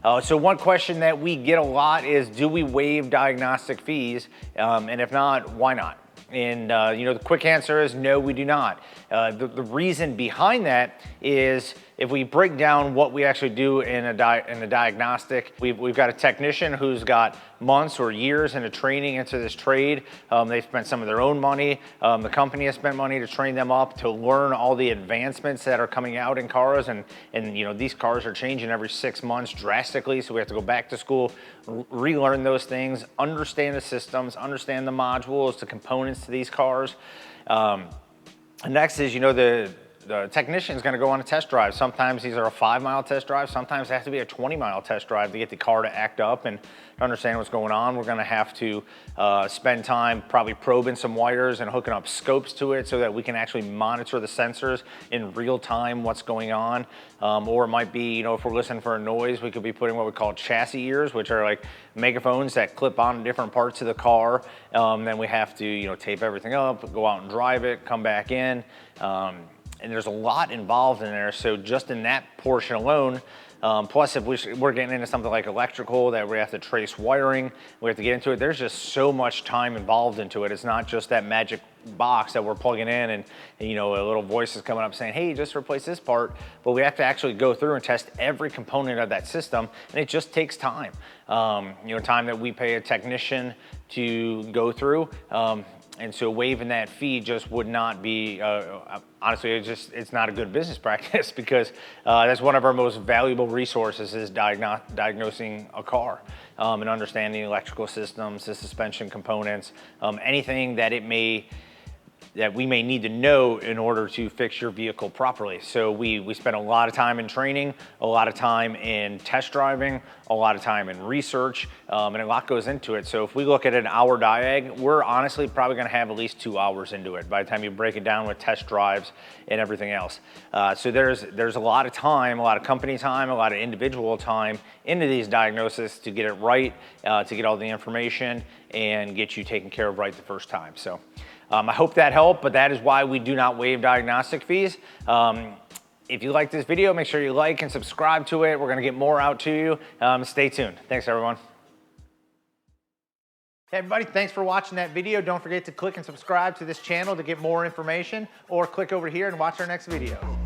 So one question that we get a lot is, do we waive diagnostic fees? And if not, why not? And the quick answer is no, we do not. The reason behind that is, if we break down what we actually do in a diagnostic, we've got a technician who's got months or years into training into this trade. They've spent some of their own money. The company has spent money to train them up to learn all the advancements that are coming out in cars. And these cars are changing every 6 months drastically. So we have to go back to school, relearn those things, understand the systems, understand the modules, the components to these cars. Next is, the technician is going to go on a test drive. Sometimes these are a 5-mile test drive. Sometimes it has to be a 20-mile test drive to get the car to act up and to understand what's going on. We're going to have to spend time probably probing some wires and hooking up scopes to it so that we can actually monitor the sensors in real time what's going on. Or it might be, if we're listening for a noise, we could be putting what we call chassis ears, which are like megaphones that clip on different parts of the car. Then we have to, tape everything up, go out and drive it, come back in. And there's a lot involved in there. So just in that portion alone, plus if we're getting into something like electrical that we have to trace wiring, we have to get into it. There's just so much time involved into it. It's not just that magic box that we're plugging in and a little voice is coming up saying, hey, just replace this part. But we have to actually go through and test every component of that system, and it just takes time. Time that we pay a technician to go through. And so waiving that fee just would not be, honestly, it's not a good business practice, because that's one of our most valuable resources, is diagnosing a car and understanding electrical systems, the suspension components, anything that we may need to know in order to fix your vehicle properly. So we spend a lot of time in training, a lot of time in test driving, a lot of time in research, and a lot goes into it. So if we look at an hour diag, we're honestly probably gonna have at least 2 hours into it by the time you break it down with test drives and everything else. So there's a lot of time, a lot of company time, a lot of individual time into these diagnoses to get it right, to get all the information and get you taken care of right the first time. So I hope that helped, but that is why we do not waive diagnostic fees. If you like this video, make sure you like and subscribe to it. We're gonna get more out to you. Stay tuned. Thanks, everyone. Hey everybody, thanks for watching that video. Don't forget to click and subscribe to this channel to get more information, or click over here and watch our next video.